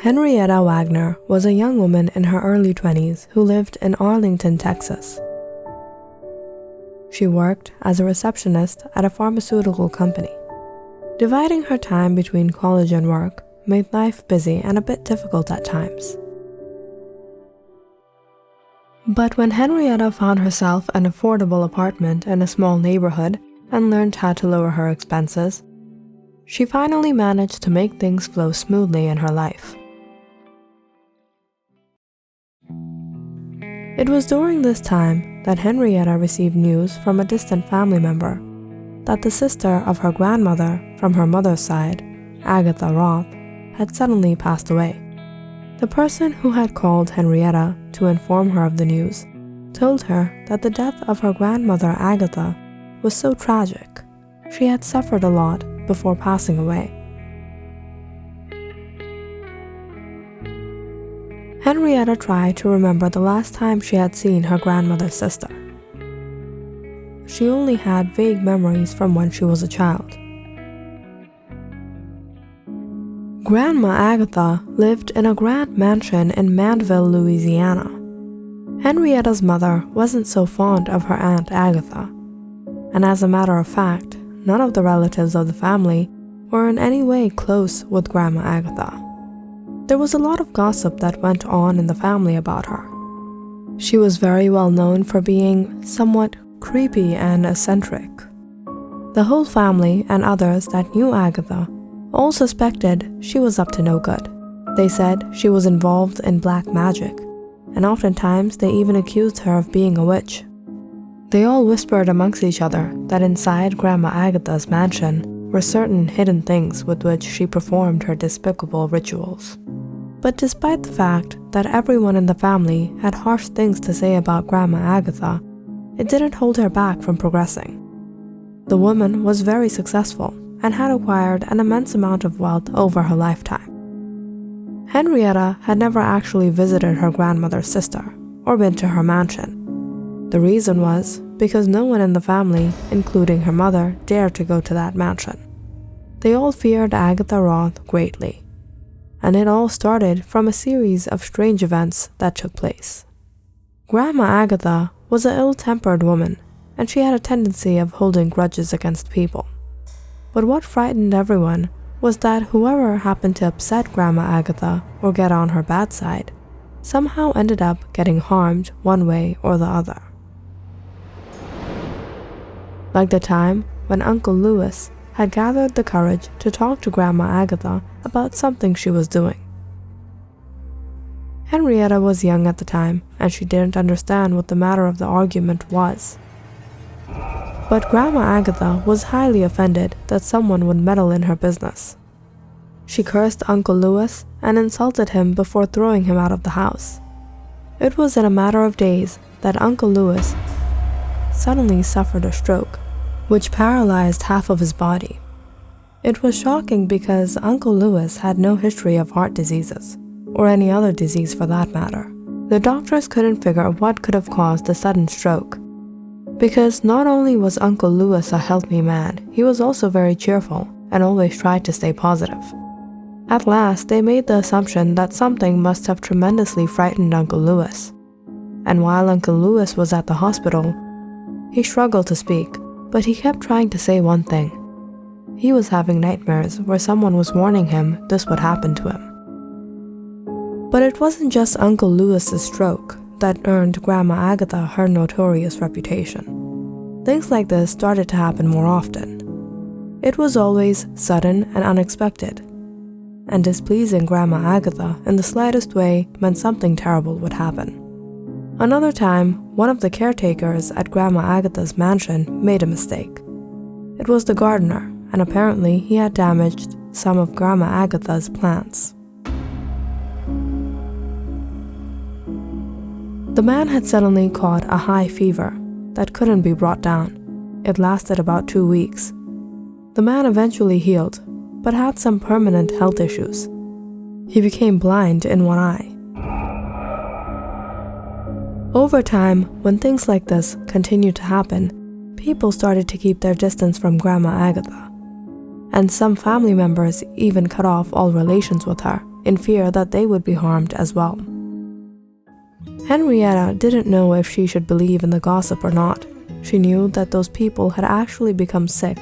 Henrietta Wagner was a young woman in her early 20s who lived in Arlington, Texas. She worked as a receptionist at a pharmaceutical company. Dividing her time between college and work made life busy and a bit difficult at times. But when Henrietta found herself an affordable apartment in a small neighborhood and learned how to lower her expenses, she finally managed to make things flow smoothly in her life. It was during this time that Henrietta received news from a distant family member that the sister of her grandmother from her mother's side, Agatha Roth, had suddenly passed away. The person who had called Henrietta to inform her of the news told her that the death of her grandmother Agatha was so tragic. She had suffered a lot before passing away. Henrietta tried to remember the last time she had seen her grandmother's sister. She only had vague memories from when she was a child. Grandma Agatha lived in a grand mansion in Mandeville, Louisiana. Henrietta's mother wasn't so fond of her Aunt Agatha, and as a matter of fact, none of the relatives of the family were in any way close with Grandma Agatha. There was a lot of gossip that went on in the family about her. She was very well known for being somewhat creepy and eccentric. The whole family and others that knew Agatha all suspected she was up to no good. They said she was involved in black magic, and oftentimes they even accused her of being a witch. They all whispered amongst each other that inside Grandma Agatha's mansion were certain hidden things with which she performed her despicable rituals. But despite the fact that everyone in the family had harsh things to say about Grandma Agatha, it didn't hold her back from progressing. The woman was very successful and had acquired an immense amount of wealth over her lifetime. Henrietta had never actually visited her grandmother's sister or been to her mansion. The reason was because no one in the family, including her mother, dared to go to that mansion. They all feared Agatha Roth greatly, and it all started from a series of strange events that took place. Grandma Agatha was an ill-tempered woman, and she had a tendency of holding grudges against people. But what frightened everyone was that whoever happened to upset Grandma Agatha or get on her bad side somehow ended up getting harmed one way or the other. Like the time when Uncle Lewis had gathered the courage to talk to Grandma Agatha about something she was doing. Henrietta was young at the time, and she didn't understand what the matter of the argument was. But Grandma Agatha was highly offended that someone would meddle in her business. She cursed Uncle Lewis and insulted him before throwing him out of the house. It was in a matter of days that Uncle Lewis suddenly suffered a stroke, which paralyzed half of his body. It was shocking because Uncle Lewis had no history of heart diseases, or any other disease for that matter. The doctors couldn't figure what could have caused the sudden stroke, because not only was Uncle Lewis a healthy man, he was also very cheerful and always tried to stay positive. At last, they made the assumption that something must have tremendously frightened Uncle Lewis. And while Uncle Lewis was at the hospital, he struggled to speak, but he kept trying to say one thing. He was having nightmares where someone was warning him this would happen to him. But it wasn't just Uncle Lewis's stroke that earned Grandma Agatha her notorious reputation. Things like this started to happen more often. It was always sudden and unexpected, and displeasing Grandma Agatha in the slightest way meant something terrible would happen. Another time, one of the caretakers at Grandma Agatha's mansion made a mistake. It was the gardener, and apparently he had damaged some of Grandma Agatha's plants. The man had suddenly caught a high fever that couldn't be brought down. It lasted about 2 weeks. The man eventually healed, but had some permanent health issues. He became blind in one eye. Over time, when things like this continued to happen, people started to keep their distance from Grandma Agatha, and some family members even cut off all relations with her in fear that they would be harmed as well. Henrietta didn't know if she should believe in the gossip or not. She knew that those people had actually become sick,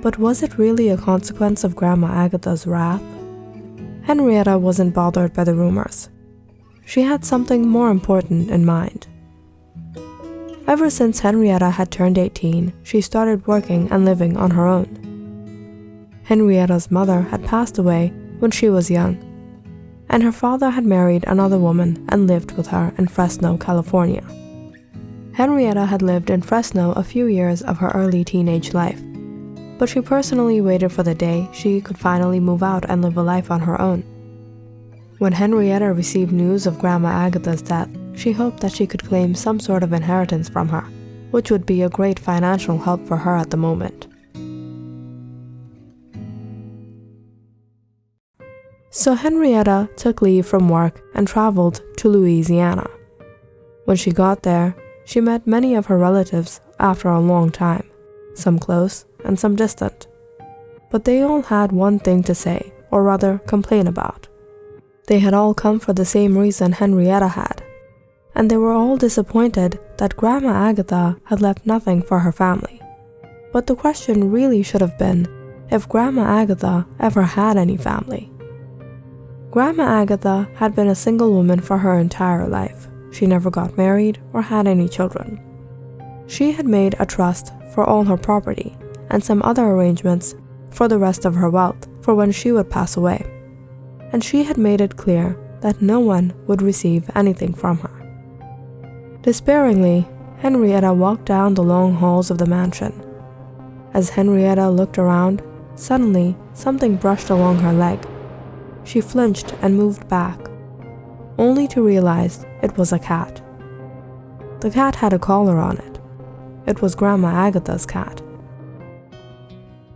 but was it really a consequence of Grandma Agatha's wrath? Henrietta wasn't bothered by the rumors. She had something more important in mind. Ever since Henrietta had turned 18, she started working and living on her own. Henrietta's mother had passed away when she was young, and her father had married another woman and lived with her in Fresno, California. Henrietta had lived in Fresno a few years of her early teenage life, but she personally waited for the day she could finally move out and live a life on her own. When Henrietta received news of Grandma Agatha's death, she hoped that she could claim some sort of inheritance from her, which would be a great financial help for her at the moment. So Henrietta took leave from work and traveled to Louisiana. When she got there, she met many of her relatives after a long time, some close and some distant. But they all had one thing to say, or rather complain about. They had all come for the same reason Henrietta had, and they were all disappointed that Grandma Agatha had left nothing for her family. But the question really should have been if Grandma Agatha ever had any family. Grandma Agatha had been a single woman for her entire life. She never got married or had any children. She had made a trust for all her property and some other arrangements for the rest of her wealth for when she would pass away. And she had made it clear that no one would receive anything from her. Despairingly, Henrietta walked down the long halls of the mansion. As Henrietta looked around, suddenly something brushed along her leg. She flinched and moved back, only to realize it was a cat. The cat had a collar on it. It was Grandma Agatha's cat.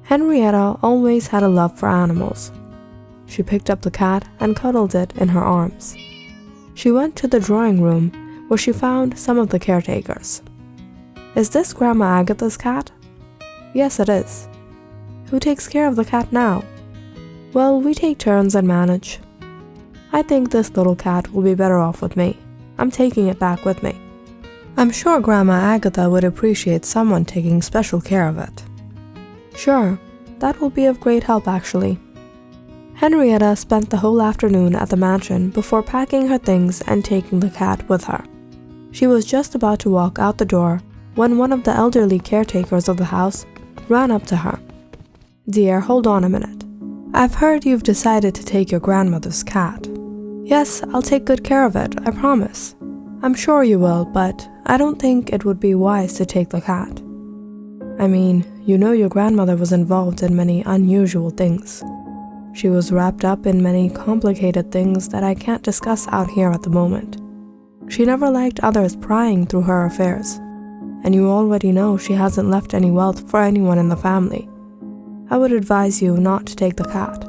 Henrietta always had a love for animals. She picked up the cat and cuddled it in her arms. She went to the drawing room where she found some of the caretakers. "Is this Grandma Agatha's cat?" "Yes, it is." "Who takes care of the cat now?" "Well, we take turns and manage." "I think this little cat will be better off with me. I'm taking it back with me. I'm sure Grandma Agatha would appreciate someone taking special care of it." "Sure, that will be of great help actually." Henrietta spent the whole afternoon at the mansion before packing her things and taking the cat with her. She was just about to walk out the door when one of the elderly caretakers of the house ran up to her. "Dear, hold on a minute. I've heard you've decided to take your grandmother's cat." "Yes, I'll take good care of it, I promise." "I'm sure you will, but I don't think it would be wise to take the cat. I mean, you know your grandmother was involved in many unusual things. She was wrapped up in many complicated things that I can't discuss out here at the moment. She never liked others prying through her affairs, and you already know she hasn't left any wealth for anyone in the family. I would advise you not to take the cat."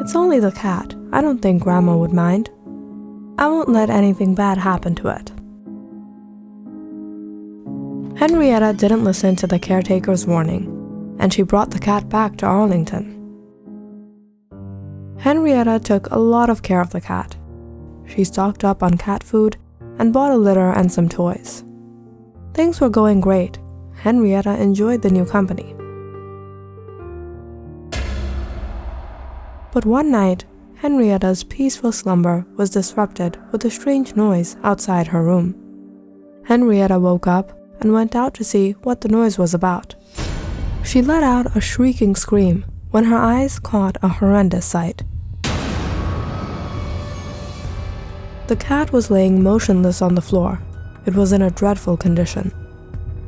"It's only the cat. I don't think Grandma would mind. I won't let anything bad happen to it." Henrietta didn't listen to the caretaker's warning, and she brought the cat back to Arlington. Henrietta took a lot of care of the cat. She stocked up on cat food and bought a litter and some toys. Things were going great. Henrietta enjoyed the new company. But one night, Henrietta's peaceful slumber was disrupted with a strange noise outside her room. Henrietta woke up and went out to see what the noise was about. She let out a shrieking scream when her eyes caught a horrendous sight. The cat was laying motionless on the floor. It was in a dreadful condition.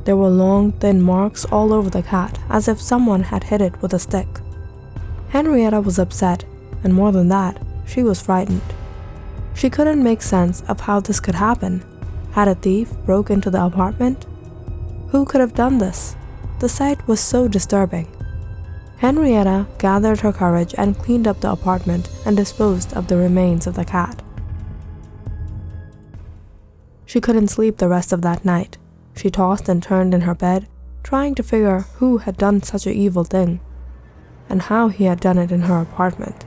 There were long, thin marks all over the cat, as if someone had hit it with a stick. Henrietta was upset, and more than that, she was frightened. She couldn't make sense of how this could happen. Had a thief broke into the apartment? Who could have done this? The sight was so disturbing. Henrietta gathered her courage and cleaned up the apartment and disposed of the remains of the cat. She couldn't sleep the rest of that night. She tossed and turned in her bed, trying to figure who had done such an evil thing, and how he had done it in her apartment.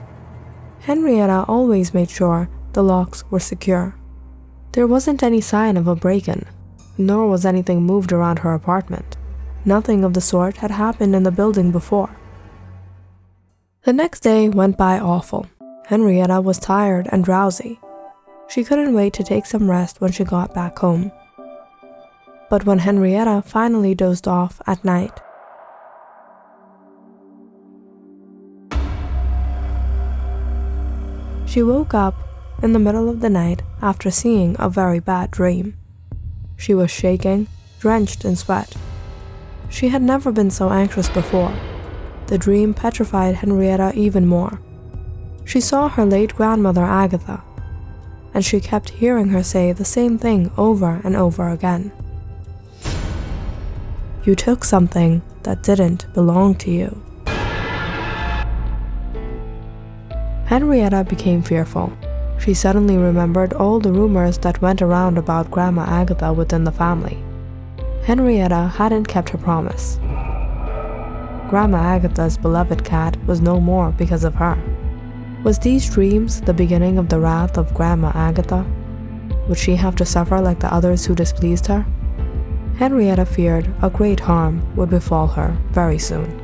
Henrietta always made sure the locks were secure. There wasn't any sign of a break-in, nor was anything moved around her apartment. Nothing of the sort had happened in the building before. The next day went by awful. Henrietta was tired and drowsy. She couldn't wait to take some rest when she got back home. But when Henrietta finally dozed off at night, she woke up in the middle of the night after seeing a very bad dream. She was shaking, drenched in sweat. She had never been so anxious before. The dream petrified Henrietta even more. She saw her late grandmother Agatha, and she kept hearing her say the same thing over and over again. "You took something that didn't belong to you." Henrietta became fearful. She suddenly remembered all the rumors that went around about Grandma Agatha within the family. Henrietta hadn't kept her promise. Grandma Agatha's beloved cat was no more because of her. Was these dreams the beginning of the wrath of Grandma Agatha? Would she have to suffer like the others who displeased her? Henrietta feared a great harm would befall her very soon.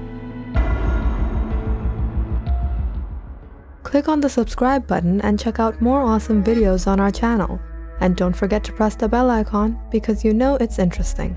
Click on the subscribe button and check out more awesome videos on our channel. And don't forget to press the bell icon because you know it's interesting.